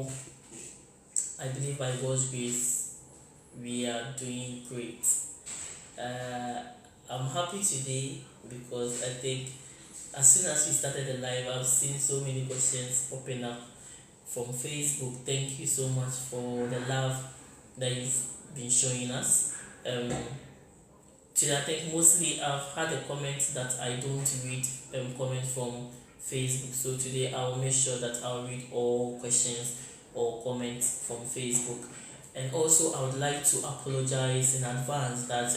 all, I believe by God's grace, we are doing great. Uh, I'm happy today because I think as soon as we started the live, I've seen so many questions popping up from Facebook. Thank you so much for the love that you've been showing us. Today, I think mostly I've had a comment that I don't read comment from Facebook. So today I'll make sure that I'll read all questions or comments from Facebook. And also I would like to apologize in advance that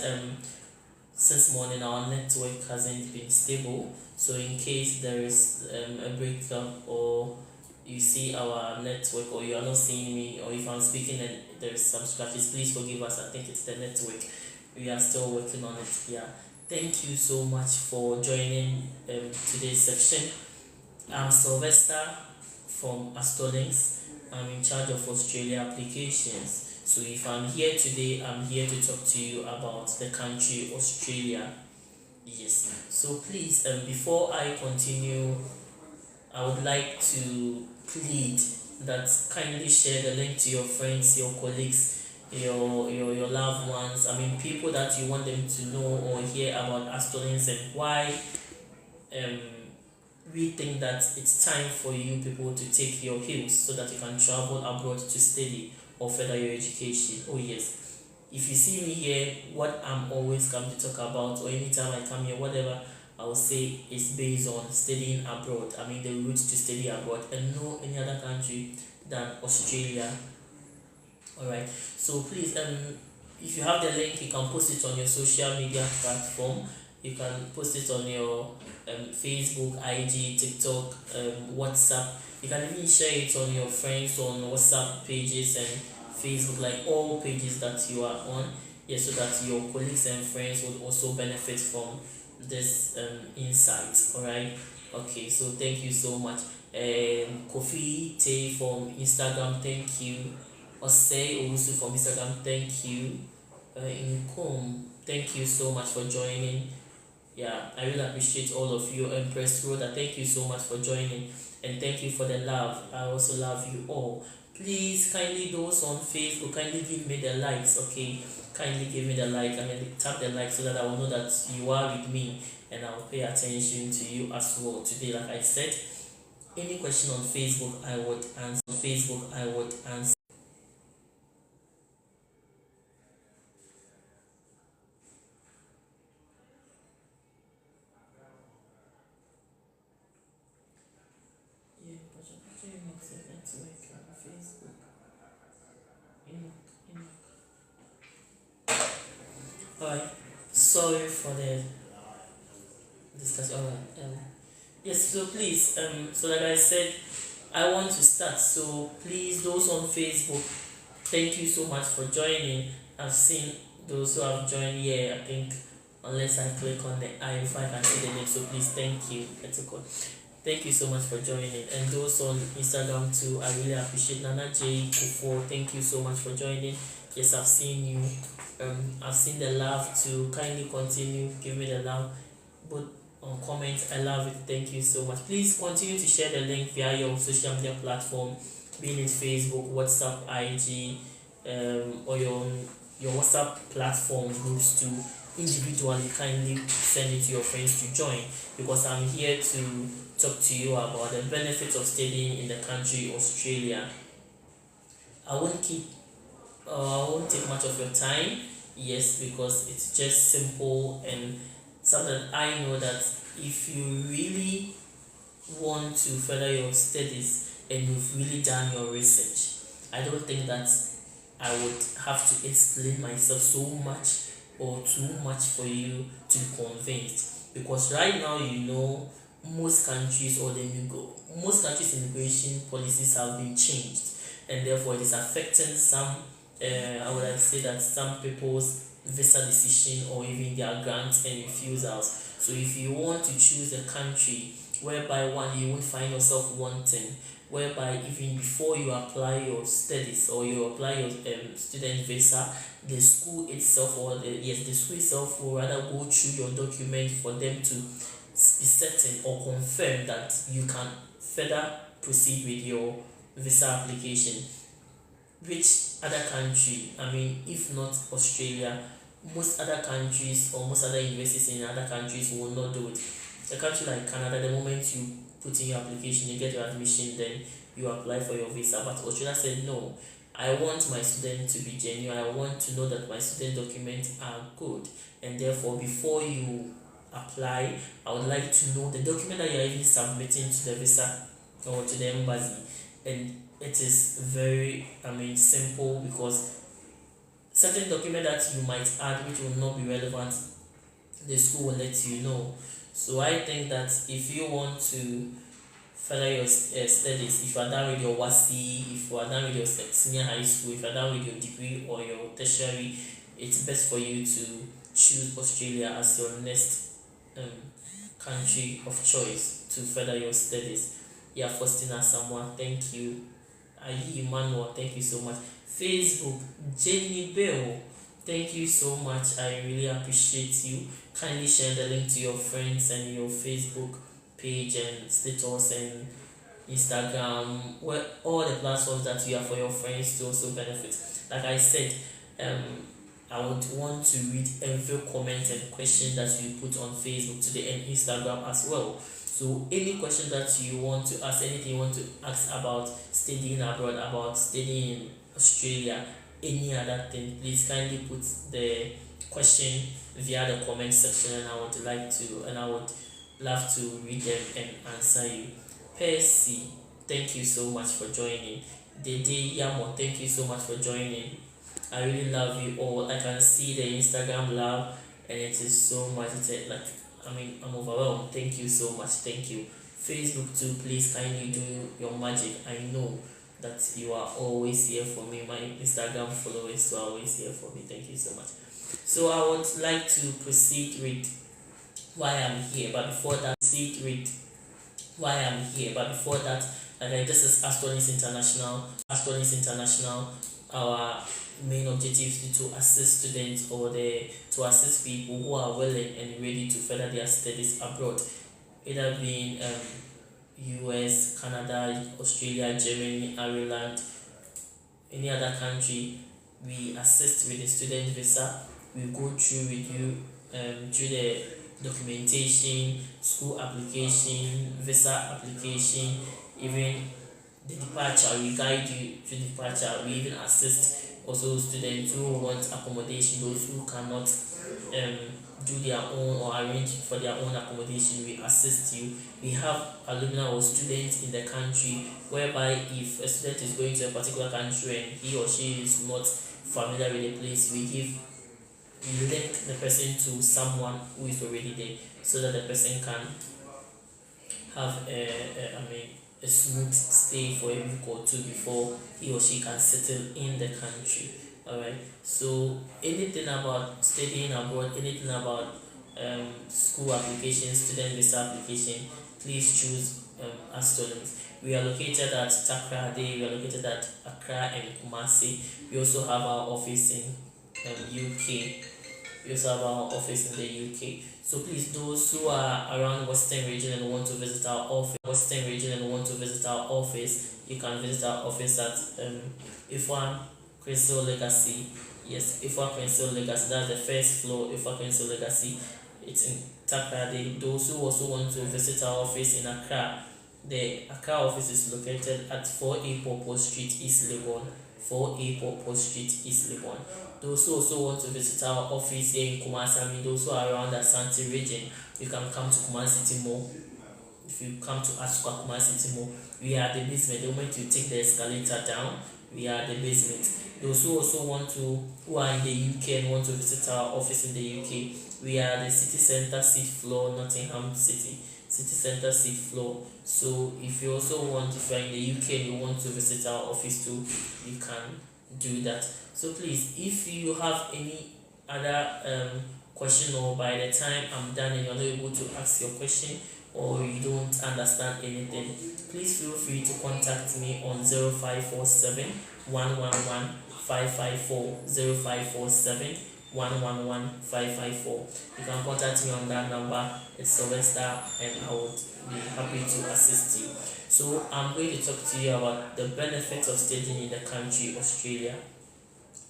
since morning our network hasn't been stable. So in case there is a breakup, or you see our network, or you are not seeing me, or if I'm speaking and there's some scratches, please forgive us. I think it's the network. We are still working on it. Yeah, thank you so much for joining today's section. I'm Sylvester from Astolinks. I'm in charge of Australia applications. So if I'm here today, I'm here to talk to you about the country Australia. Yes, so please, before I continue, I would like to plead that kindly share the link to your friends, your colleagues, your loved ones. I mean, people that you want them to know or hear about Astolinks and why we think that it's time for you people to take your heels so that you can travel abroad to study or further your education. Oh yes, if you see me here, what I'm always come to talk about, or anytime I come here, whatever I will say is based on studying abroad. I mean the route to study abroad, and no any other country than Australia. Alright, so please, if you have the link, you can post it on your social media platform. You can post it on your Facebook, IG, TikTok, WhatsApp. You can even share it on your friends on WhatsApp pages and Facebook, like all pages that you are on. Yes, so that your colleagues and friends would also benefit from this insight. Alright, okay, so thank you so much. Kofi Tay from Instagram, thank you. Osei Owusu from Instagram, thank you. Inkom, thank you so much for joining. Yeah, I really appreciate all of you. Empress Rhoda, thank you so much for joining, and thank you for the love. I also love you all. Please, kindly those on Facebook, kindly give me the likes, okay? Kindly give me the like. I mean, tap the like so that I will know that you are with me, and I will pay attention to you as well. Today, like I said, any question on Facebook, I would answer. On Facebook, I would answer. Yeah, but you're putting it network on Facebook. Alright, sorry for the discussion. Alright, yes, so please, so like I said, I want to start. So please, those on Facebook, thank you so much for joining. I've seen those who have joined here. I think unless I click on the I, if I can see the name. So please, thank you. That's okay. Thank you so much for joining. And those on Instagram too, I really appreciate. Nana J Kufo, thank you so much for joining. Yes, I've seen you. I've seen the love to kindly continue. Give me the love. But on comments, I love it. Thank you so much. Please continue to share the link via your social media platform, being it Facebook, WhatsApp, IG, or your WhatsApp platform groups to individually kindly send it to your friends to join, because I'm here to talk to you about the benefits of studying in the country Australia. I won't take much of your time, yes, because it's just simple and something I know that if you really want to further your studies and you've really done your research, I don't think that I would have to explain myself so much or too much for you to be convinced, because right now most countries immigration policies have been changed, and therefore it is affecting some I would like to say that some people's visa decision or even their grants and refusals. So if you want to choose a country whereby one you won't find yourself wanting, whereby even before you apply your studies or you apply your student visa, the school itself the school itself will rather go through your document for them to be certain or confirm that you can further proceed with your visa application. Which other country, I mean, if not Australia, most other countries or most other universities in other countries will not do it. A country like Canada, the moment you put in your application, you get your admission, then you apply for your visa. But Australia said no. I want my student to be genuine. I want to know that my student documents are good, and therefore, before you apply, I would like to know the document that you are even submitting to the visa or to the embassy. And it is very, I mean, simple, because certain document that you might add which will not be relevant, the school will let you know. So I think that if you want to further your studies, if you are done with your WASI, if you are done with your senior high school, if you are done with your degree or your tertiary, it's best for you to choose Australia as your next um, country of choice to further your studies. Yeah, Faustina someone, thank you. Ayi Emmanuel, thank you so much. Facebook, Jenny Bell, thank you so much. I really appreciate you. Kindly share the link to your friends and your Facebook page and status and Instagram, where all the platforms that you have for your friends to also benefit. Like I said, I would want to read every comment and question that you put on Facebook today and Instagram as well. So any question that you want to ask, anything you want to ask about studying abroad, about studying in Australia, any other thing, please kindly put the question via the comment section, and I would love to read them and answer you. Percy, thank you so much for joining. Dede Yamo, thank you so much for joining. I really love you all. I can see the Instagram love, and it is so much. I'm overwhelmed. Thank you so much. Thank you. Facebook too, please kindly do your magic. I know that you are always here for me. My Instagram followers are always here for me. Thank you so much. So I would like to proceed with why I'm here. But before that, this is Astolinks International. Astolinks International, our main objective is to assist students to assist people who are willing and ready to further their studies abroad, either being US, Canada, Australia, Germany, Ireland, any other country. We assist with the student visa. We go through with you through the documentation, school application, visa application, even the departure. We guide you to departure. We even assist also students who want accommodation, those who cannot do their own or arrange for their own accommodation. We assist you. We have alumni or students in the country whereby if a student is going to a particular country and he or she is not familiar with the place, we link the person to someone who is already there, so that the person can have a smooth stay for a week or two before he or she can settle in the country. Alright, so anything about studying abroad, anything about school application, student visa application, please choose Astolinks. We are located at Takrady, we are located at Accra and Kumasi. We also have our office in UK. We also have our office in the UK. So please, those who are around Western region and want to visit our office, you can visit our office at Ifwan Crystal Legacy. Yes, Ifwan Crystal Legacy. That's the first floor. Ifwan Crystal Legacy. It's in Takrady. Those who also want to visit our office in Accra, the Accra office is located at 4A Popo Street, East Legon. 4A Popo Street, East Legon. Those who also want to visit our office here in Kumasi, I mean those who are around the Asante region, you can come to Kumasi City Mall. If you come to Asukwa Kumasi City Mall, we are the basement. The moment you take the escalator down, we are the basement. Those who also who are in the UK and want to visit our office in the UK, we are the city center, 6th floor, Nottingham City center, 6th floor. So if you are in the UK and you want to visit our office too, you can do that. So please, if you have any other question, or by the time I'm done and you're not able to ask your question, or you don't understand anything, please feel free to contact me on 0547 111 554 0547 111 554. You can contact me on that number. It's Sylvester, and I would be happy to assist you. So I'm going to talk to you about the benefits of studying in the country Australia.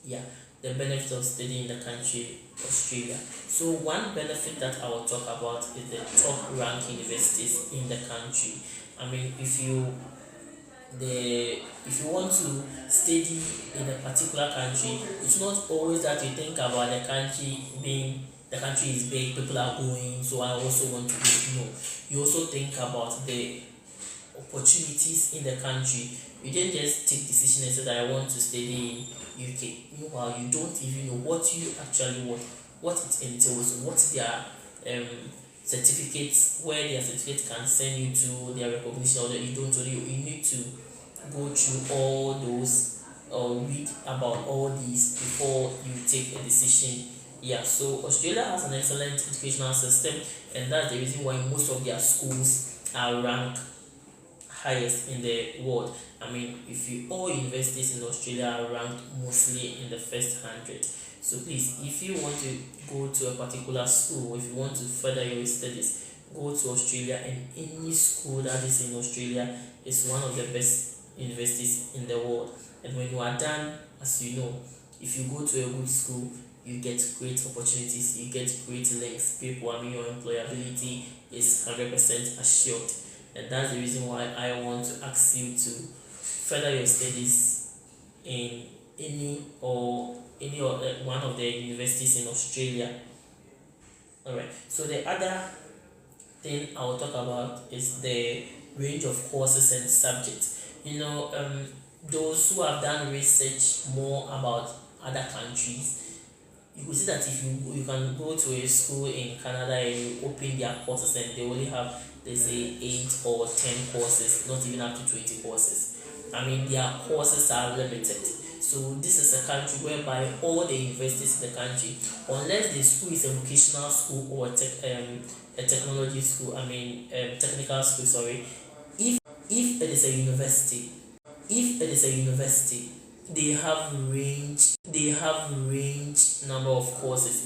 Yeah, the benefits of studying in the country Australia. So one benefit that I will talk about is the top ranked universities in the country. I mean, if you want to study in a particular country, it's not always that you think about the country is big, people are going, so I also want to go. No, you also think about the opportunities in the country. You didn't just take decision and say that I want to study in UK. Meanwhile, you don't even know what you actually want, what it entails, what their um certificates, where their certificate can send you to, their recognition, or that you don't know. You need to go through all those or read about all these before you take a decision. Yeah, so Australia has an excellent educational system, and that's the reason why most of their schools are ranked highest in the world. I mean, if you all universities in Australia are ranked mostly in the first 100. So please, if you want to go to a particular school, or if you want to further your studies, go to Australia, and any school that is in Australia is one of the best universities in the world. And when you are done, as you know, if you go to a good school, you get great opportunities, you get great links. People, I mean, your employability is 100% assured. And that's the reason why I want to ask you to further your studies in any or one of the universities in Australia. Alright, so the other thing I will talk about is the range of courses and subjects. Those who have done research more about other countries, you will see that if you can go to a school in Canada and you open their courses, and they only have, they say, 8 or 10 courses, not even up to 20 courses. I mean, their courses are limited. So this is a country whereby all the universities in the country, unless the school is a vocational school or a technology school, technical school, sorry. If it is a university, they have range number of courses.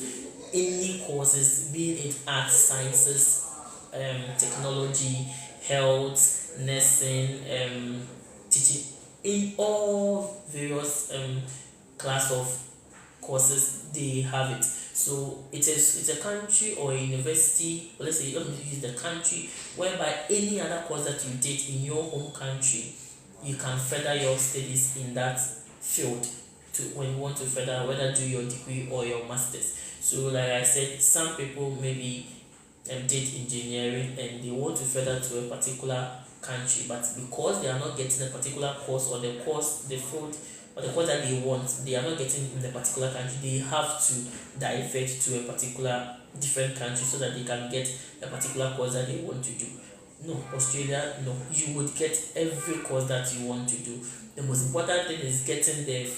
Any courses, be it arts, sciences, technology, health, nursing, teaching, in all various class of courses, they have it. So it's a country or a university, or let's say, let me use the country, whereby any other course that you take in your home country, you can further your studies in that field to when you want to further, whether do your degree or your masters. So like I said, some people maybe did engineering and they want to further to a particular country, but because they are not getting a particular course, or the field or the course that they want, they are not getting in the particular country, they have to divert to a particular different country so that they can get a particular course that they want to do. No, Australia, no, you would get every course that you want to do. The most important thing is getting the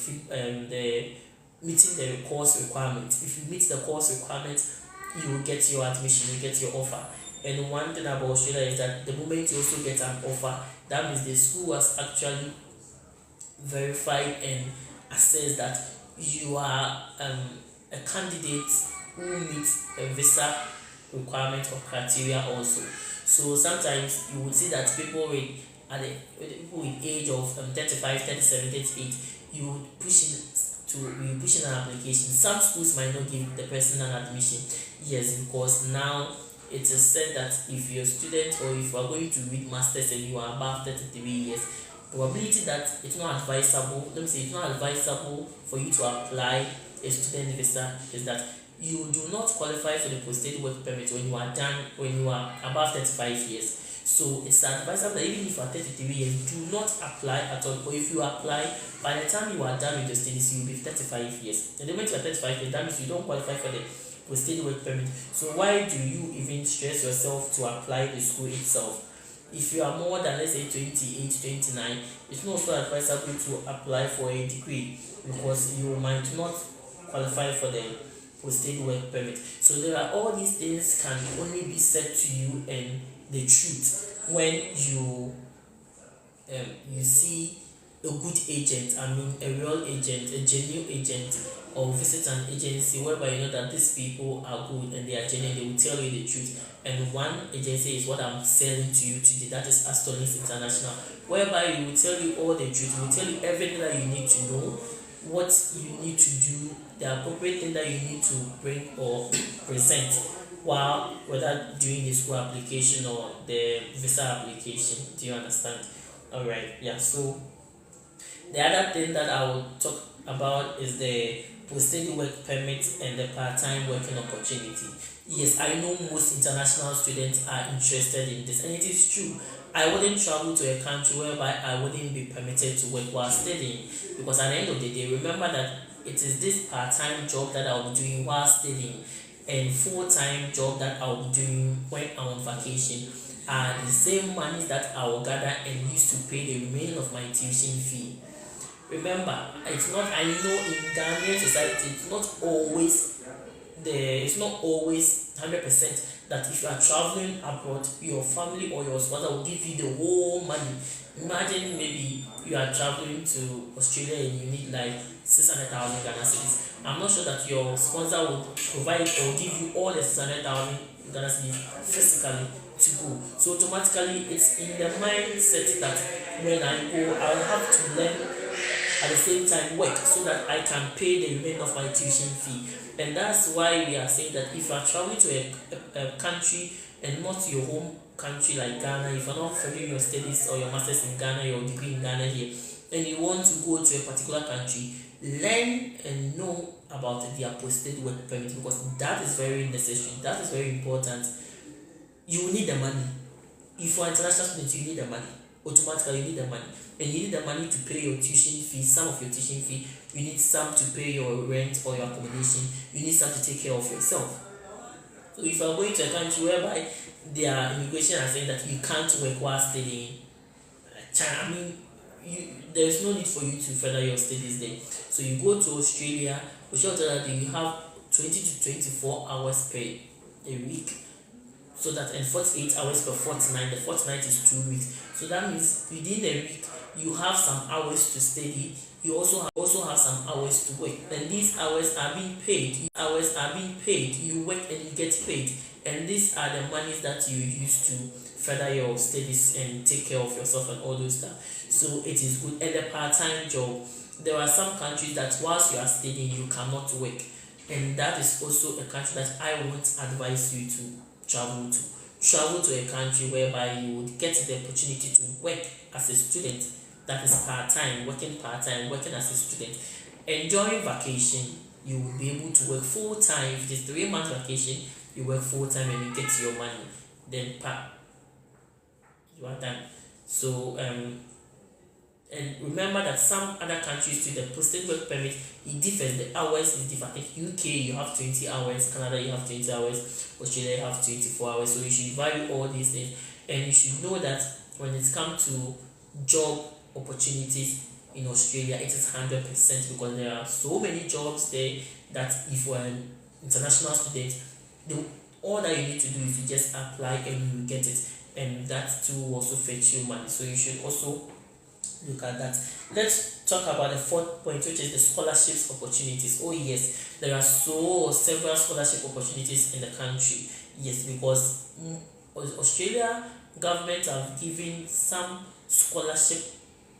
meeting the course requirements. If you meet the course requirements, you will get your admission, you get your offer. And one thing about Australia is that the moment you also get an offer, that means the school has actually verified and assessed that you are a candidate who meets a visa requirement or criteria also. So sometimes you would see that people with age of 35, 37, 38, you would push in an application. Some schools might not give the person an admission. Yes, because now it is said that if you're a student or if you are going to read masters and you are above 33 years, probability that it's not advisable, it's not advisable for you to apply a student visa is that you do not qualify for the post-study work permit when you are above 35 years. So it's advisable that even if you are 33 years, do not apply at all. Or if you apply, by the time you are done with your studies, you will be 35 years. And the moment you are 35 years, that means you don't qualify for the post-study work permit. So why do you even stress yourself to apply the school itself? If you are more than, let's say, 28, 29, it's not so advisable to apply for a degree because you might not qualify for the post-study work permit. So there are all these things can only be said to you and the truth when you see a good agent, I mean a real agent, a genuine agent, or visit an agency whereby you know that these people are good and they are genuine, they will tell you the truth. And one agency is what I'm selling to you today, that is Astolinks International, whereby he will tell you all the truth, he will tell you everything that you need to know, what you need to do, the appropriate thing that you need to bring or present while whether doing the school application or the visa application. Do you understand? Alright, yeah. So the other thing that I will talk about is the post-study work permit and the part-time working opportunity. Yes, I know most international students are interested in this, and it is true. I wouldn't travel to a country whereby I wouldn't be permitted to work while studying, because at the end of the day, remember that it is this part-time job that I'll be doing while studying and full-time job that I'll be doing when I'm on vacation are the same money that I will gather and use to pay the remaining of my tuition fee. Remember, it's not, I know in Ghanaian society it's not always 100% that if you are traveling abroad, your family or your sponsor will give you the whole money. Imagine maybe you are traveling to Australia and you need like 600,000 Ghana cedis. I'm not sure that your sponsor will provide or give you all the 600,000 Ghana cedis physically to go. So automatically it's in the mindset that when I go, I'll have to learn at the same time work so that I can pay the remainder of my tuition fee. And that's why we are saying that if you are traveling to a country and not your home country like Ghana, if you're not following your studies or your masters in Ghana, your degree in Ghana here, and you want to go to a particular country, learn and know about their post-study work permit, because that is very necessary, that is very important. You need the money. If you are international student, you need the money. Automatically you need the money, and you need the money to pay your tuition fee, some of your tuition fee, you need some to pay your rent or your accommodation, you need some to take care of yourself. So if you are going to a country whereby their immigration are saying that you can't work while studying, I mean, there is no need for you to further your studies there. So you go to Australia, which will tell that you have 20 to 24 hours per a week, so that, and 48 hours per fortnight. The fortnight is 2 weeks, so that means within a week you have some hours to study, you also have some hours to work, and these hours are being paid. You work and you get paid, and these are the monies that you use to further your studies and take care of yourself and all those stuff. So it is good. And the part-time job, there are some countries that whilst you are studying you cannot work, and that is also a country that I won't advise you to travel to a country whereby you would get the opportunity to work as a student, that is part-time, working as a student. And during vacation you will be able to work full-time. If it is 3 months vacation, you work full-time and you get your money, then you are done. So and remember that some other countries too, the post-study work permit, it differs, the hours is different. I think UK you have 20 hours, Canada you have 20 hours, Australia you have 24 hours. So you should value all these things, and you should know that when it comes to job opportunities in Australia, it is 100%, because there are so many jobs there that if you are an international student, all that you need to do is to just apply and you will get it, and that too will also fetch you money. So you should also look at that. Let's talk about the fourth point, which is the scholarships opportunities. Oh yes, there are several scholarship opportunities in the country. Yes, because Australia government have given some scholarship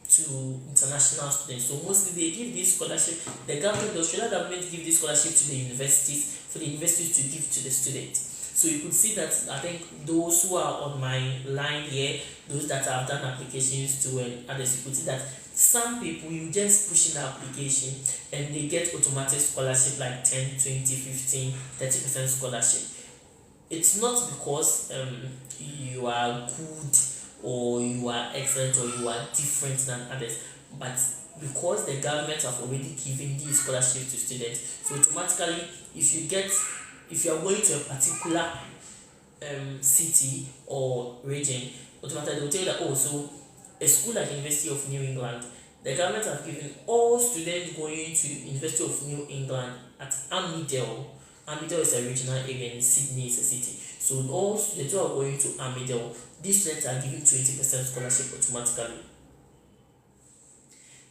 to international students. So mostly they give this scholarship. The Australian government give this scholarship to the universities, for the universities to give to the students. So you could see that, I think those who are on my line here, those that have done applications to and others, you could see that some people, you just push in the application and they get automatic scholarship like 10, 20, 15, 30% scholarship. It's not because you are good or you are excellent or you are different than others, but because the government have already given these scholarships to students. So automatically, if you are going to a particular city or region, automatically they will tell you that, oh, so a school like University of New England, the government have given all students going to University of New England at Armidale. Armidale is a regional area and Sydney is a city. So all students who are going to Armidale, these students are given 20% scholarship automatically.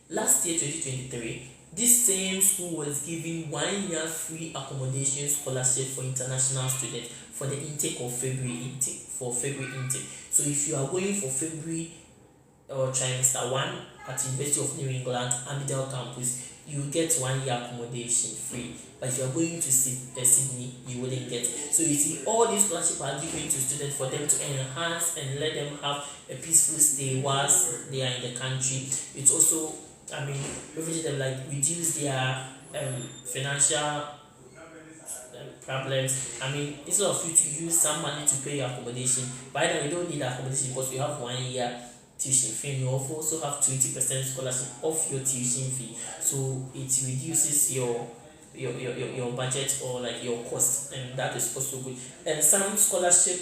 Last year, 2023, this same school was giving 1 year free accommodation scholarship for international students for the intake of February intake. So if you are going for February or trimester 1 at University of New England, Amidel campus, you get 1 year accommodation free. But if you are going to Sydney, you wouldn't get. So you see, all these scholarships are given to students for them to enhance and let them have a peaceful stay whilst they are in the country. It's also, privilege them, like reduce their financial problems. Instead of you to use some money to pay your accommodation, by the way, you don't need accommodation because you have 1 year tuition fee, and you also have 20% scholarship off your tuition fee, so it reduces your budget or like your cost, and that is also good. And some scholarship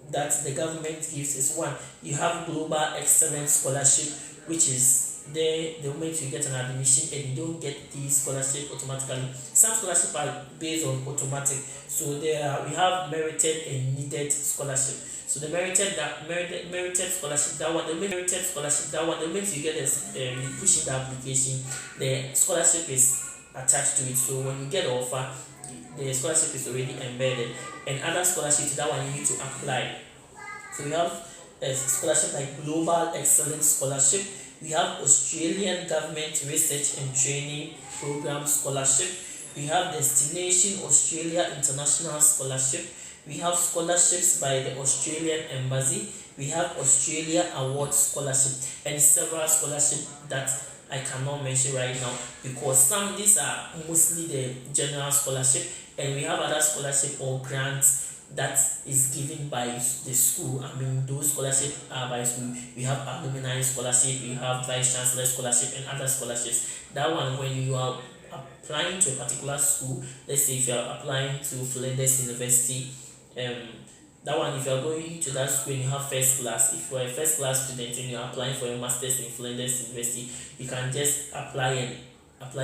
that the government gives is, one, you have global excellence scholarship, which is there the moment you get an admission, and you don't get the scholarship automatically. Some scholarship are based on automatic, so we have merited and needed scholarship. So the merited scholarship, that one, the moment you get this, you push in the application, the scholarship is attached to it. So when you get the offer, the scholarship is already embedded. And other scholarships, that one you need to apply. So we have a scholarship like Global Excellence Scholarship. We have Australian Government Research and Training Program Scholarship. We have Destination Australia International Scholarship. We have scholarships by the Australian Embassy. We have Australia Award Scholarship, and several scholarships that I cannot mention right now because these are mostly the general scholarship, and we have other scholarship or grants that is given by the school. Those scholarships are by school. We have alumni scholarship, we have vice chancellor scholarship, and other scholarships. That one, when you are applying to a particular school, let's say if you are applying to Flinders University, that one, if you are going to that school and you have first class, if you are a first class student and you are applying for a master's in Flinders University, you can just apply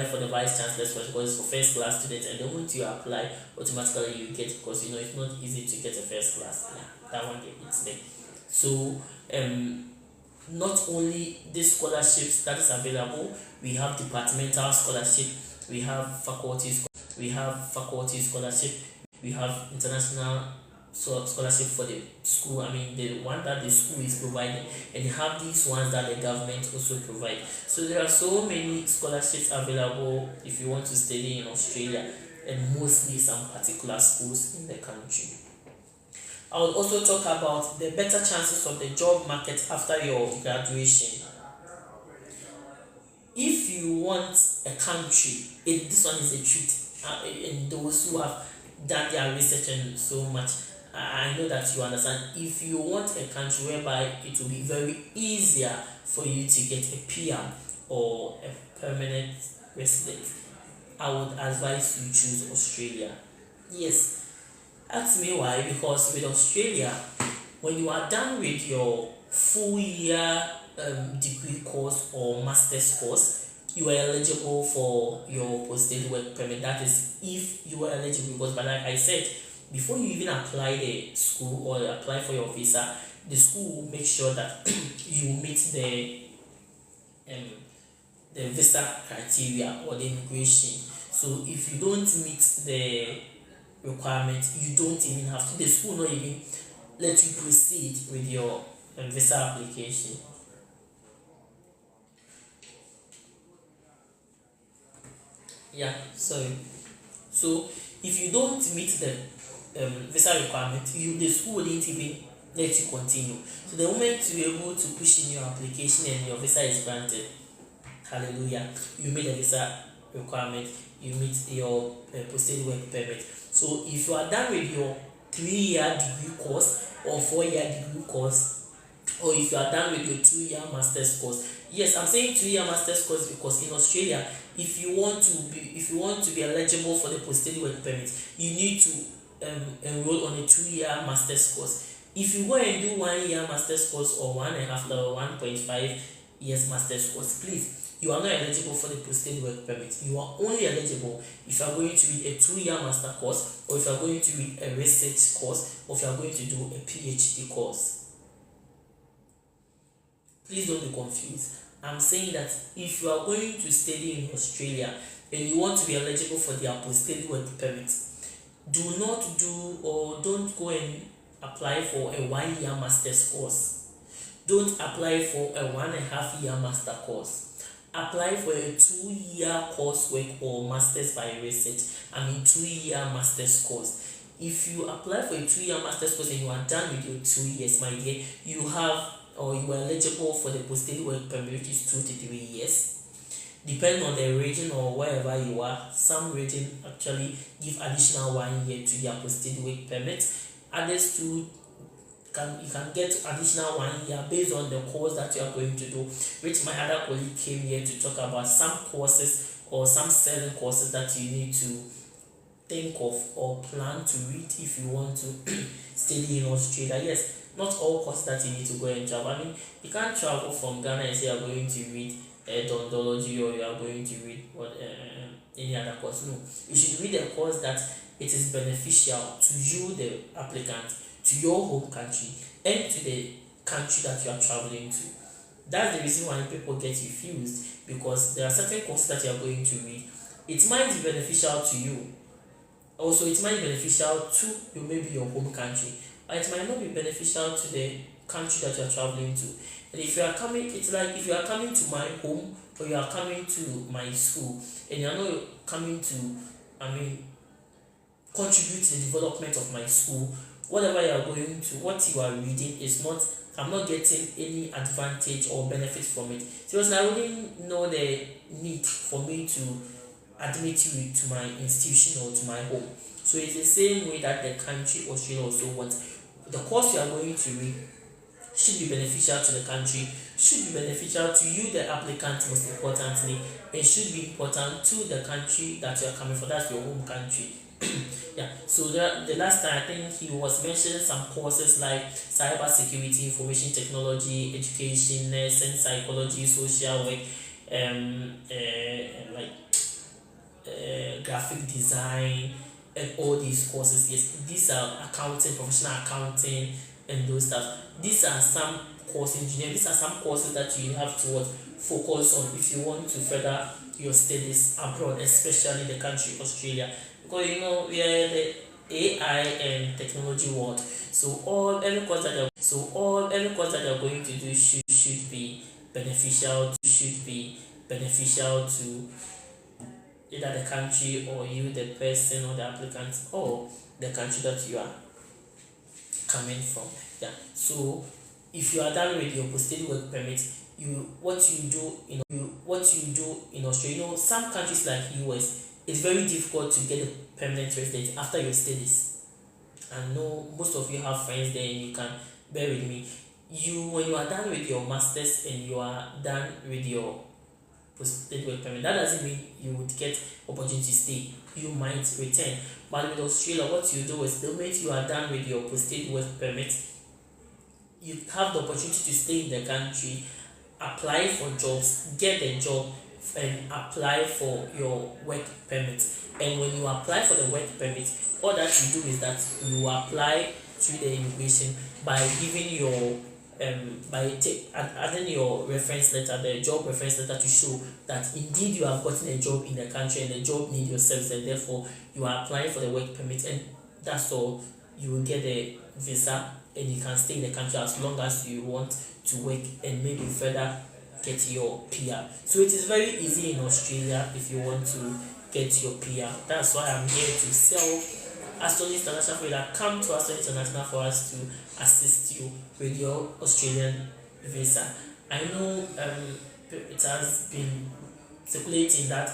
for the vice chancellor's course because it's for first class students, and the moment you apply, automatically you get, because it's not easy to get a first class. That one, it's there. So not only these scholarships that is available, we have departmental scholarship, we have faculty scholarship, we have international scholarship for the school, the one that the school is providing, and they have these ones that the government also provide. So there are so many scholarships available if you want to study in Australia, and mostly some particular schools in the country. I will also talk about the better chances of the job market after your graduation. If you want a country, this one is a truth, and those who have done their research and so much, I know that you understand. If you want a country whereby it will be very easier for you to get a PR or a permanent resident, I would advise you choose Australia. Yes, ask me why. Because with Australia, when you are done with your full year degree course or master's course, you are eligible for your post-study work permit. That is, if you are eligible, because, but like I said, before you even apply the school or apply for your visa, the school will make sure that you meet the visa criteria or the immigration. So if you don't meet the requirement, you don't even have to. The school will not even let you proceed with your visa application. So if you don't meet the visa requirement, the school wouldn't even let you continue. So the moment you're able to push in your application and your visa is granted, hallelujah, you meet the visa requirement, you meet your post-study work permit. So if you are done with your 3-year degree course or 4-year degree course, or if you are done with your 2-year master's course. Yes, I'm saying 2-year master's course because in Australia, if you want to be eligible for the post-study work permit, you need to enroll on a 2-year master's course. If you go and do 1-year master's course or 1.5 or 1.5 years master's course, please, you are not eligible for the post-study work permit. You are only eligible if you are going to read a 2-year master course, or if you are going to read a research course, or if you are going to do a PhD course. Please don't be confused. I'm saying that if you are going to study in Australia and you want to be eligible for the post-study work permit, do not do or don't go and apply for a 1 year master's course. Don't apply for a 1.5 year master course. Apply for a 2 year coursework or master's by research. 2 year master's course. If you apply for a 2 year master's course and you are done with your 2 years, my dear, you have or you are eligible for the post-study work permit, which is 2 to 3 years. Depending on the region or wherever you are, some region actually give additional 1 year to their post-study work permit. Others too, you can get additional 1 year based on the course that you are going to do, which my other colleague came here to talk about some courses or some certain courses that you need to think of or plan to read if you want to study in Australia. Yes, not all courses that you need to go and travel. You can't travel from Ghana and say you are going to read odontology or you are going to read any other course. No, you should read a course that it is beneficial to you, the applicant, to your home country, and to the country that you are traveling to. That's the reason why people get confused, because there are certain courses that you are going to read. It might be beneficial to you. Also, it might be beneficial to maybe your home country, but it might not be beneficial to the country that you are traveling to. And if you are coming, it's like if you are coming to my home or you are coming to my school and you are not coming to, contribute to the development of my school, whatever you are going to, what you are reading is not, I'm not getting any advantage or benefit from it. Because I wouldn't know the need for me to admit you to my institution or to my home. So it's the same way that the country Australia also wants. The course you are going to read should be beneficial to the country, should be beneficial to you, the applicant, most importantly, and should be important to the country that you are coming from. That's your home country. Yeah. So the last time I think he was mentioning some courses like cyber security, information technology, education, nursing, psychology, social work, graphic design, and all these courses. Yes, these are accounting, professional accounting, and those stuff. These are some course engineering. These are some courses that you have to focus on if you want to further your studies abroad, especially the country Australia, because we are the AI and technology world. So every course that you're going to do should be beneficial to either the country or you, the person or the applicant, or the country that you are coming from. Yeah. So if you are done with your post-study work permit, what you do in Australia, some countries like US, it's very difficult to get a permanent residence after your studies. I know most of you have friends there and you can bear with me. When you are done with your masters and you are done with your post-study work permit, that doesn't mean you would get opportunity to stay. You might return. But with Australia, what you do is the moment you are done with your post-study work permit, you have the opportunity to stay in the country, apply for jobs, get a job, and apply for your work permit. And when you apply for the work permit, all that you do is that you apply to the immigration by giving your adding your reference letter, the job reference letter, to show that indeed you have gotten a job in the country and the job needs your service, and therefore you are applying for the work permit, and that's all. You will get a visa and you can stay in the country as long as you want to work and maybe further get your PR. So it is very easy in Australia if you want to get your PR. That's why I'm here to sell Aston International for you. That come to Aston International for us to assist you with your Australian visa. I know it has been circulating that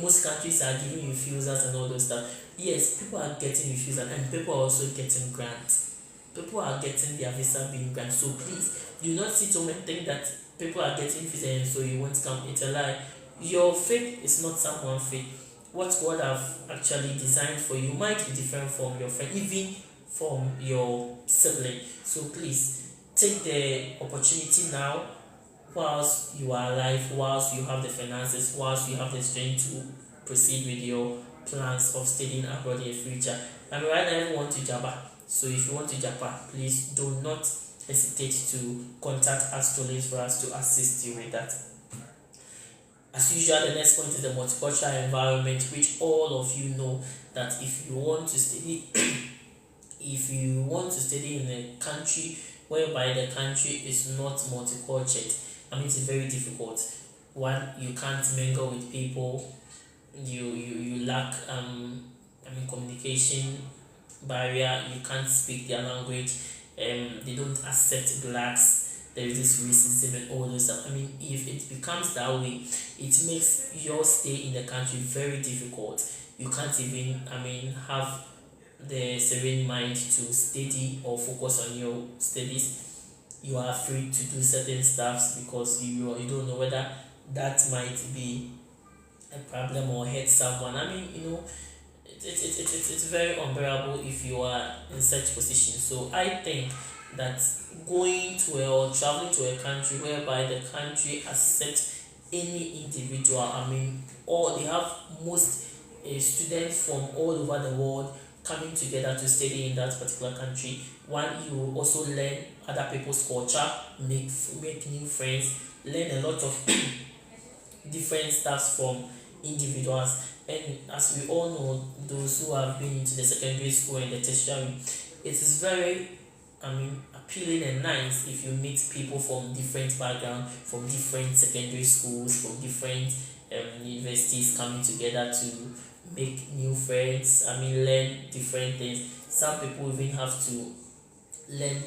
most countries are giving you visas and all those stuff. Yes, people are getting refusals and people are also getting grants. People are getting their visa being granted. So please do not sit home and think that people are getting visa and so you won't come. It's a lie. Your fate is not someone's fate. What God have actually designed for you might be different from your friend, even from your sibling. So please take the opportunity now, whilst you are alive, whilst you have the finances, whilst you have the strength to proceed with your plans of studying abroad in the future. Right now everyone to Japan. So if you want to Japan, please do not hesitate to contact Astolinks for us to assist you with that. As usual, the next point is the multicultural environment, which all of you know that if you want to study if you want to study in a country whereby the country is not multicultural, it's very difficult. One, you can't mingle with people, you lack communication barrier, you can't speak their language, they don't accept blacks, there is this racism and all those stuff. If it becomes that way, it makes your stay in the country very difficult. You can't even have the serene mind to study or focus on your studies. You are afraid to do certain stuffs because you don't know whether that might be a problem or hurt someone. It's very unbearable if you are in such position. So I think that going to or traveling to a country whereby the country accepts any individual, or they have most students from all over the world coming together to study in that particular country. One, you also learn other people's culture, make new friends, learn a lot of different stuff from individuals. And as we all know, those who have been into the secondary school and the tertiary, it is very appealing and nice if you meet people from different backgrounds, from different secondary schools, from different universities coming together to make new friends, learn different things. Some people even have to learn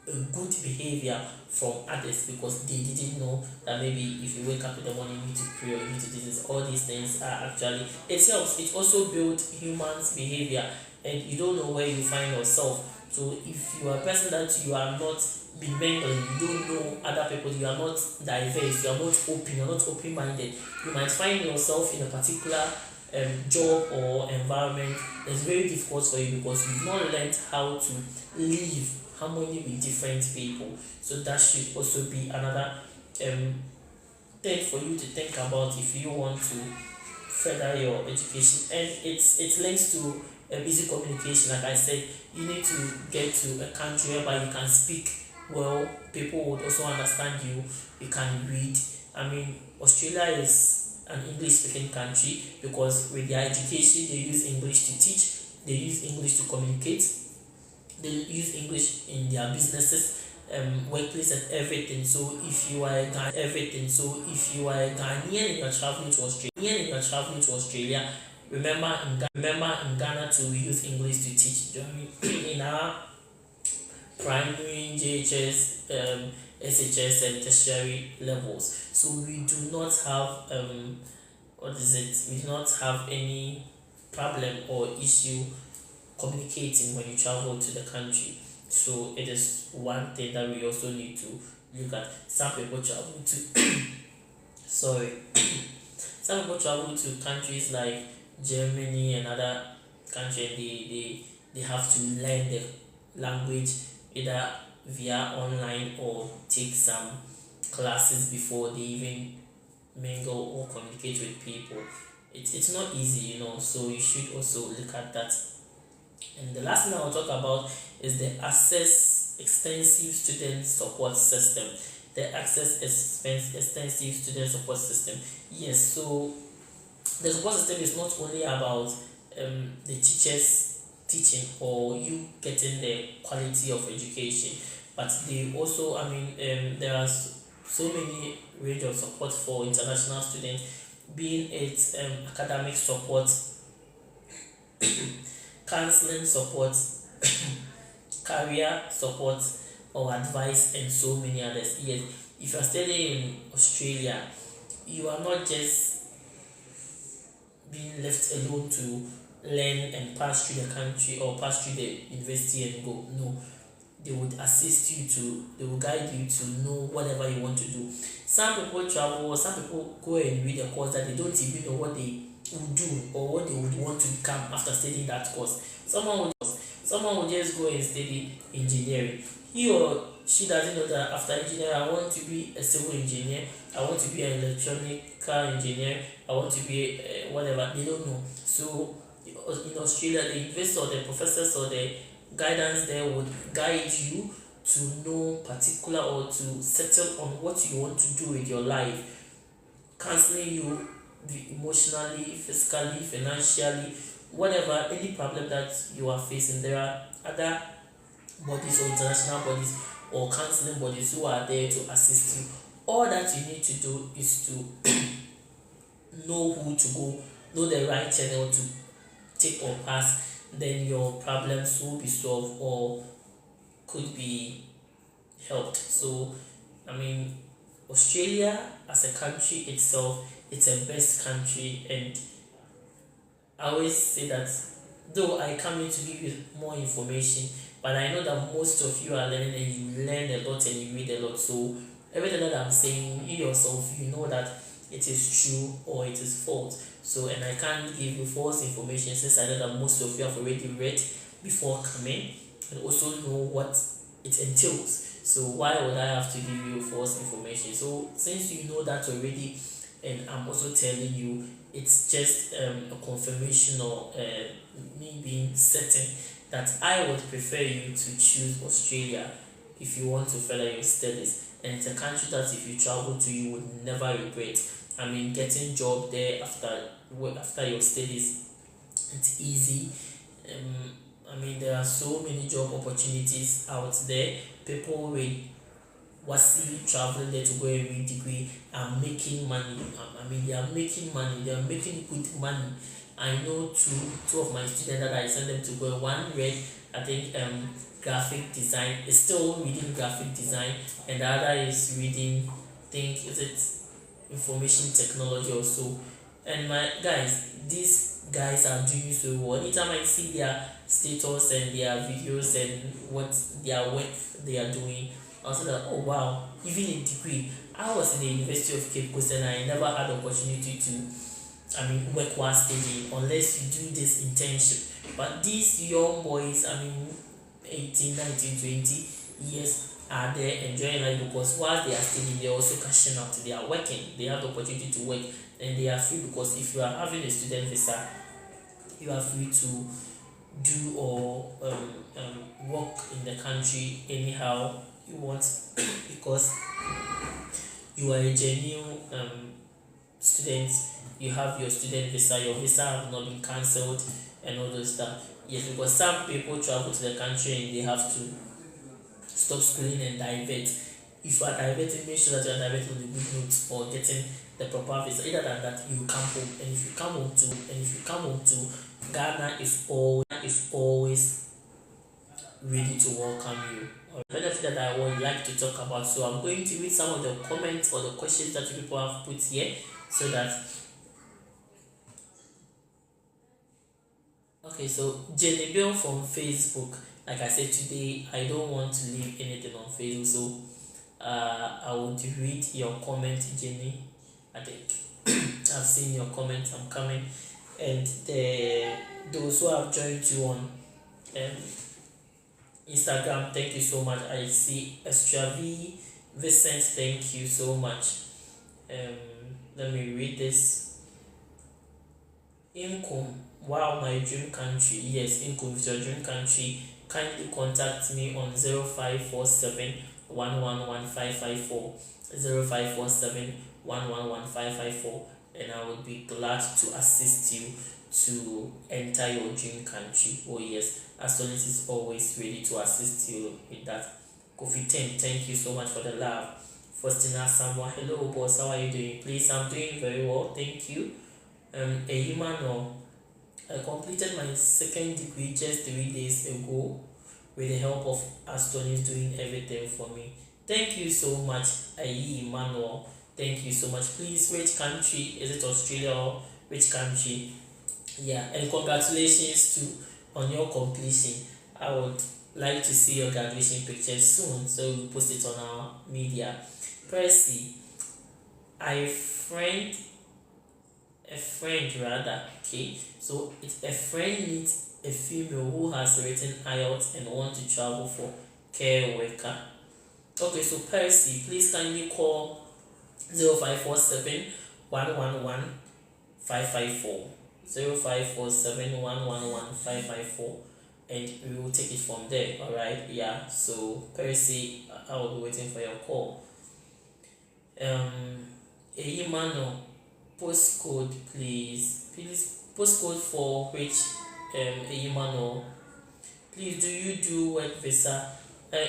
a good behavior from others because they didn't know that maybe if you wake up in the morning you need to pray or you need to do this. All these things are actually, it helps. It also builds humans behavior, and you don't know where you find yourself. So if you are a person that you are not bemingling, you don't know other people, you are not diverse, you are not open, you are not open-minded, you might find yourself in a particular job or environment that's very difficult for you because you've not learned how to live harmony with different people. So that should also be another thing for you to think about if you want to further your education. And it links to easy communication. Like I said, you need to get to a country whereby you can speak well, people would also understand you, you can read. Australia is an English speaking country because with their education they use English to teach, they use English to communicate, they use English in their businesses, workplace and everything. So if you are a Ghanaian and you are traveling to Australia, remember in Ghana to use English to teach. In our primary, JHS, SHS and tertiary levels. So we do not have we do not have any problem or issue communicating when you travel to the country. So it is one thing that we also need to look at. Some people travel to some people travel to countries like Germany and other countries. They have to learn the language either via online or take some classes before they even mingle or communicate with people. It's not easy, so you should also look at that. And the last thing I will talk about is the Access Extensive Student Support System. The Access Extensive Student Support System. Yes, so the support system is not only about the teachers teaching or you getting the quality of education, but they also there are so many range of support for international students, being it academic support, counseling support, career support or advice, and so many others. Yes, if you are studying in Australia, you are not just being left alone to learn and pass through the country or pass through the university and go. No, they would assist you they will guide you to know whatever you want to do. Some people travel, or some people go and read a course that they don't even know what they would do or what they would want to become after studying that course. Someone will just go and study engineering. He or she doesn't know that after engineering, I want to be a civil engineer, I want to be an electronical engineer, I want to be whatever. They don't know. So in Australia, the university or the professors or the guidance there would guide you to know particular or to settle on what you want to do with your life, counseling you emotionally, physically, financially, whatever, any problem that you are facing. There are other bodies or international bodies or counseling bodies who are there to assist you. All that you need to do is to know who to go, know the right channel to take or pass, then your problems will be solved or could be helped. So, I mean, Australia as a country itself, it's a best country, and I always say that though I come here to give you more information, but I know that most of you are learning and you learn a lot and you read a lot. So everything that I'm saying, you yourself, you know that it is true or it is false. So, and I can't give you false information since I know that most of you have already read before coming and also know what it entails. So why would I have to give you false information? So since you know that already, and I'm also telling you, it's just a confirmation or me being certain that I would prefer you to choose Australia if you want to further your studies, and it's a country that if you travel to you would never regret. I mean, getting job there after your studies, it's easy. I mean, there are so many job opportunities out there. People with Wasi traveling there to go and read degree are making money. I mean, they are making money. They are making good money. I know two of my students that I sent them to go. One read, I think, graphic design. Is still reading graphic design, and the other is reading, think, is it information technology or so. And my guys, these guys are doing so well. Anytime I see their status and their videos and what their work they are doing, I say that, oh wow, even in degree, I was in the University of Cape Coast and I never had the opportunity to work while studying unless you do this internship. But these young boys, 18, 19, 20 years, are there enjoying life because while they are studying, they are also cashing out. They are working. They have the opportunity to work and they are free because if you are having a student visa, you are free to do or work in the country anyhow you want because you are a genuine student. You have your student visa. Your visa have not been cancelled and all those stuff. Yes, because some people travel to the country and they have to stop schooling and divert. If you are diverting, make sure that you are diverting on the good notes or getting the proper visa. Either than that, you come home, and if you come home to Ghana is always ready to welcome you. Benefit that I would like to talk about. So I'm going to read some of the comments or the questions that people have put here, so that. Okay, so Jenny Bill from Facebook. Like I said today, I don't want to leave anything on Facebook, so I would read your comment, Jenny. I think I've seen your comments. I'm coming, and those who have joined you on Instagram, thank you so much. I see Estravi Vincent, thank you so much. Let me read this. Income, wow, my dream country. Yes, Income is your dream country. Kindly contact me on 0547 111 0547 111 and I would be glad to assist you to enter your dream country. Oh yes, Astolinks is always ready to assist you with that. Kofi 10, thank you so much for the love. Faustina Samuel, hello boss, how are you doing? Please, I'm doing very well, thank you. Eyimano, I completed my second degree just 3 days ago with the help of Astolinks doing everything for me. Thank you so much, Eyimano. Thank you so much. Please, which country? Is it Australia or which country? Yeah, and congratulations on your completion. I would like to see your graduation picture soon, so we'll post it on our media. Percy, a friend rather. Okay, so it's a friend meets a female who has written IELTS and want to travel for care worker. Okay, so Percy, please kindly call 0547 111 554 0547 111 554 and we will take it from there. All right, yeah. So Percy, I will be waiting for your call. Eyimano, postcode, please postcode for which Eyimano. Please, do you do work visa?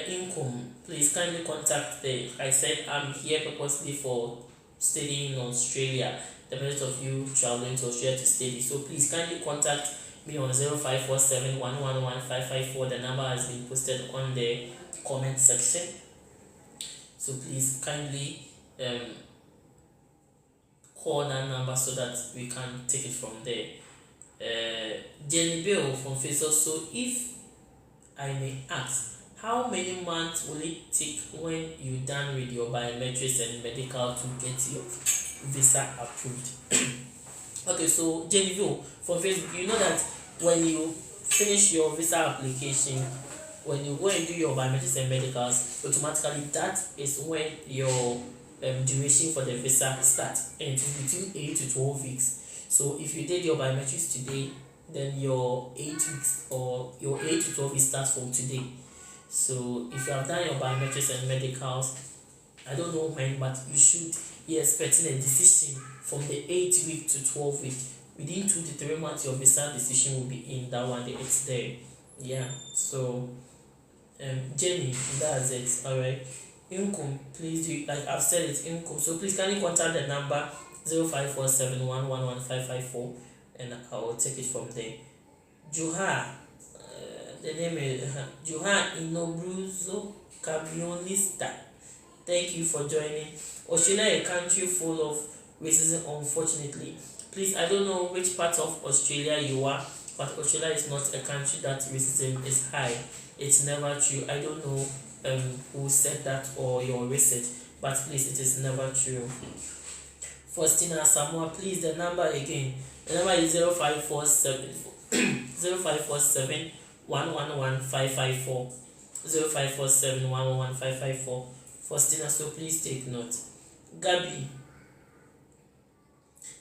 Income, please kindly contact the. I said I'm here purposely for studying in Australia. The majority of you traveling to Australia to study. So please kindly contact me on 0547 111 554. The number has been posted on the comment section. So please kindly call that number so that we can take it from there. Jenny Bill from Facebook. So if I may ask, how many months will it take when you're done with your biometrics and medical to get your visa approved? Okay, so Genevieve from Facebook, you know that when you finish your visa application, when you go and do your biometrics and medicals, automatically that is when your duration for the visa starts, and it will be between 8 to 12 weeks. So if you did your biometrics today, then your 8 weeks or your 8 to 12 weeks starts from today. So if you have done your biometrics and medicals, I don't know when, but you should be expecting a decision from the 8 week to 12 week. Within 2 to 3 months, your visa decision will be in. That one, it's there. Yeah. So Jenny, that's it. All right. Income, please do, like I've said, it's income. So please kindly contact the number 0547 111 554, and I will take it from there. Juha, the name is Juha Inobruzo Cabionista. Thank you for joining. Australia, a country full of racism, unfortunately. Please, I don't know which part of Australia you are, but Australia is not a country that racism is high. It's never true. I don't know who said that or your research, but please, it is never true. Faustina Samoa, please, the number again. The number is 0547 0547 111 554. 0547 111 554. Faustina, so please take note. Gabby,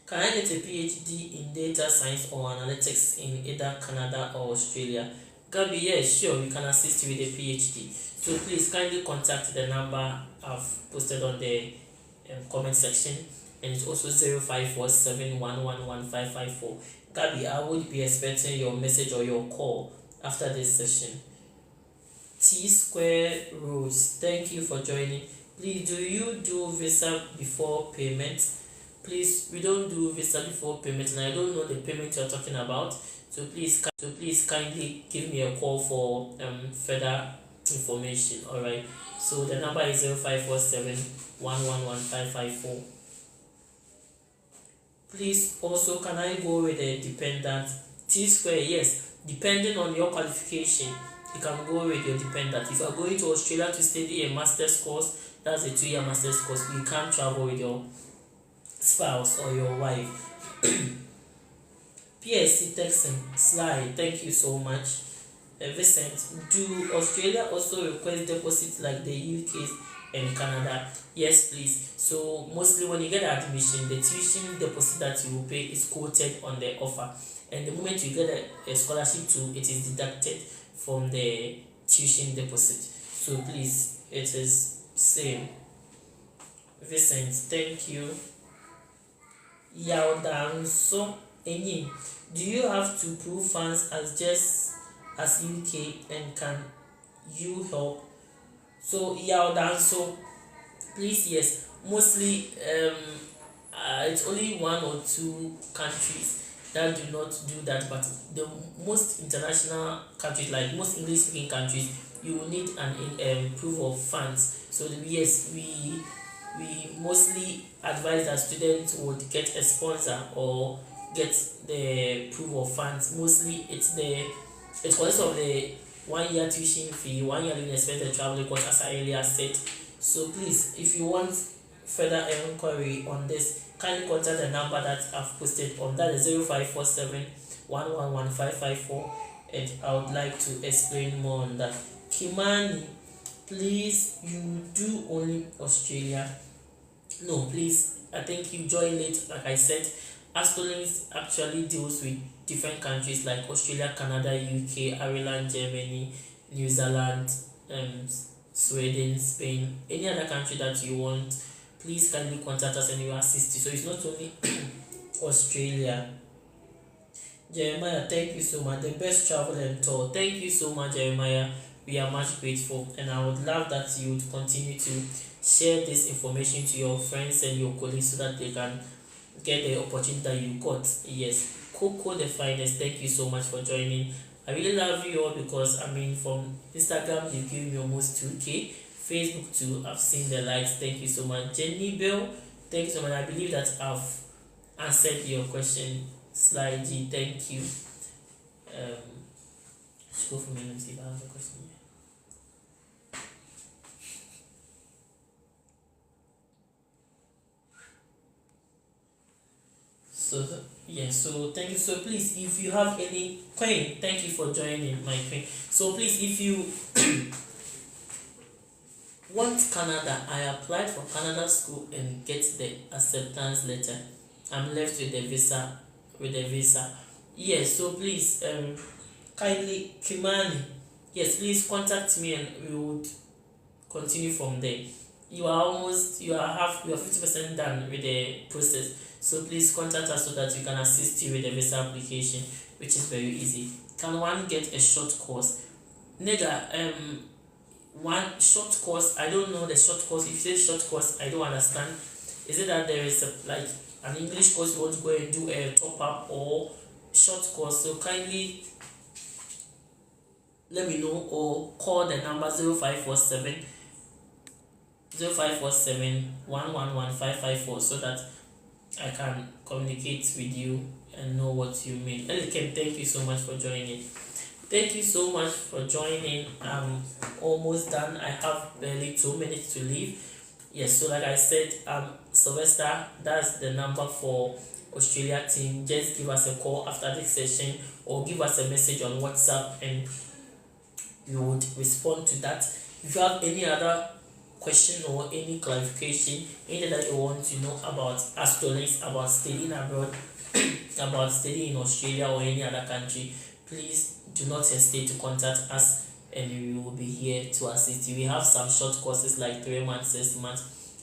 can I get a PhD in data science or analytics in either Canada or Australia? Gabby, yes, sure, we can assist you with a PhD. So please kindly contact the number I've posted on the comment section, and it's also 0547 111 554. Gabby, I would be expecting your message or your call after this session. T Square Rose, thank you for joining. Please, do you do visa before payment? Please, we don't do visa before payment, and I don't know the payment you're talking about. So please kindly give me a call for further information. All right. So the number is 0547 111 554. Please, also, can I go with a dependent? T Square, yes. Depending on your qualification, you can go with your dependent. If you are going to Australia to study a master's course, that's a 2-year master's course, you can't travel with your spouse or your wife. PSC Texan, Sly, thank you so much. Vincent, do Australia also request deposits like the UK and Canada? Yes, please. So mostly when you get admission, the tuition deposit that you will pay is quoted on the offer, and the moment you get a scholarship too, it is deducted from the tuition deposit. So please, it is same. Vincent, thank you. Yaudanso Enyim, do you have to prove funds as just as UK, and can you help? So Yaudanso, please, yes. Mostly it's only 1 or 2 countries that do not do that, but the most international countries, like most English speaking countries, you will need an proof of funds. So yes, we mostly advise that students would get a sponsor or get the proof of funds. Mostly it consists of the 1 year tuition fee, 1 year living expense, and travel cost, as I earlier said. So please, if you want further inquiry on this, kindly contact the number that I've posted on, that is 0547 111 554, and I would like to explain more on that. Kimani, please, you do only Australia? No, please, I think you joined late. Like I said, Astolinks actually deals with different countries like Australia, Canada, UK, Ireland, Germany, New Zealand, um, Sweden, Spain, any other country that you want. Please kindly contact us and we will assist you. So it's not only Australia. Jeremiah, thank you so much. The best travel and tour. Thank you so much, Jeremiah. We are much grateful, and I would love that you would continue to share this information to your friends and your colleagues so that they can get the opportunity that you got. Yes, Coco the finest, thank you so much for joining. I really love you all because I mean, from Instagram you've given me almost 2k, Facebook too, I've seen the likes. Thank you so much. Jenny Bell, thank you so much. I believe that I've answered your question. Slide G, thank you. Let's go for me and see if I have a question here. So yeah, so thank you. So please, if you have any queen, thank you for joining my queen. So please, if you want Canada, I applied for Canada school and get the acceptance letter. I'm left with the visa. Yes, so please, kindly Kimani, yes, please contact me and we would continue from there. You are 50% done with the process. So please contact us so that we can assist you with the visa application, which is very easy. Can one get a short course? Nega, one short course, I don't know the short course. If you say short course, I don't understand. Is it that there is like an English course you want to go and do a top up, or short course? So kindly let me know or call the number 0547 111 554 so that I can communicate with you and know what you mean. Elikem, thank you so much for joining. Thank you so much for joining. I'm almost done. I have barely 2 minutes to leave. Yes, so like I said, Sylvester, that's the number for Australia team. Just give us a call after this session or give us a message on WhatsApp and we would respond to that. If you have any other question or any clarification, anything that you want to know about Astolinks, about studying abroad, about studying in Australia or any other country, please do not hesitate to contact us and we will be here to assist you. We have some short courses like 3 months, 6 months.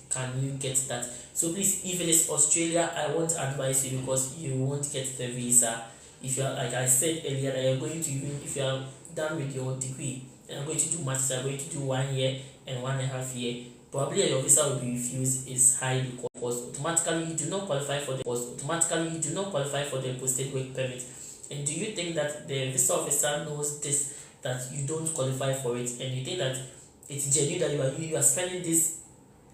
Can you get that? So please, if it is Australia, I won't advise you because you won't get the visa. If you are, like I said earlier, that you're going to, even if you are done with your degree and are going to do masters, are going to do 1 year and 1.5 year, probably your visa will be refused is high because automatically you do not qualify for the posted work permit. And do you think that the visa officer knows this, that you don't qualify for it, and you think that it's genuine that you are spending this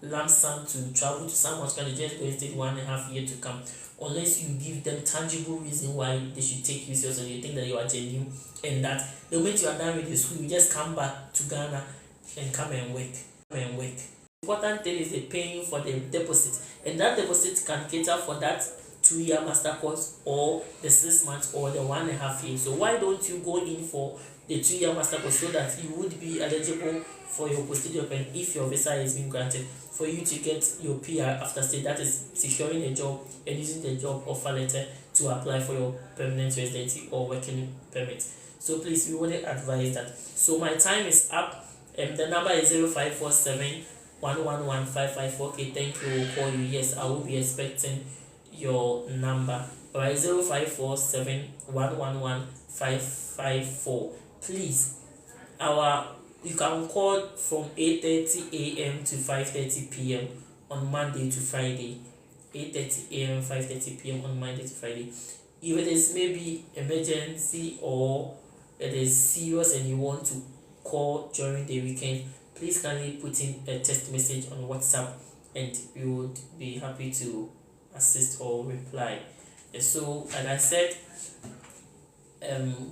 lump sum to travel to someone's country just going to take 1.5 year to come, unless you give them tangible reason why they should take you seriously, you think that you are genuine, and that the moment you are done with the school, you just come back to Ghana and come and work. The important thing is they paying you for the deposit, and that deposit can cater for that 2-year master course or the 6 months or the 1.5 years. So why don't you go in for the 2-year master course so that you would be eligible for your post-study pen if your visa is being granted, for you to get your PR after stay, that is securing a job and using the job offer letter to apply for your permanent residency or working permit. So please, we wouldn't advise that. So my time is up. The number is 0547 111 554. Okay, thank you. We'll call you. Yes, I will be expecting your number. Alright, 0547 111 554. Please, you can call from 8:30 a.m. to 5:30 p.m. on Monday to Friday. 8:30 a.m. 5:30 p.m. on Monday to Friday. If it is maybe emergency or it is serious and you want to call during the weekend, please kindly put in a text message on WhatsApp and we would be happy to assist or reply. So like I said,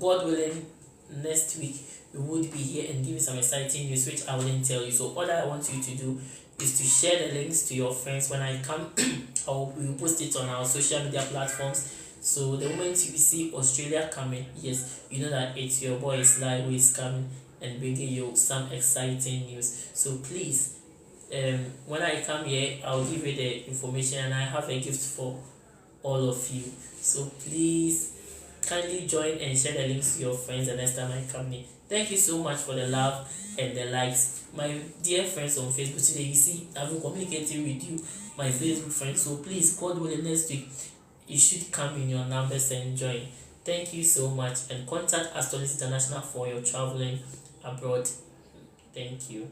God willing, next week we would be here and give you some exciting news which I wouldn't tell you. So all that I want you to do is to share the links to your friends. When I come, we will post it on our social media platforms. So the moment you see Australia coming, yes, you know that it's your boy Sly who is coming and bringing you some exciting news. So please, when I come here, I'll give you the information, and I have a gift for all of you. So please kindly join and share the links to your friends the next time I come in. Thank you so much for the love and the likes. My dear friends on Facebook today, you see, I've been communicating with you, my Facebook friends. So please, God willing, next week you should come in your numbers and join. Thank you so much, and contact Astolinks International for your traveling abroad. Thank you.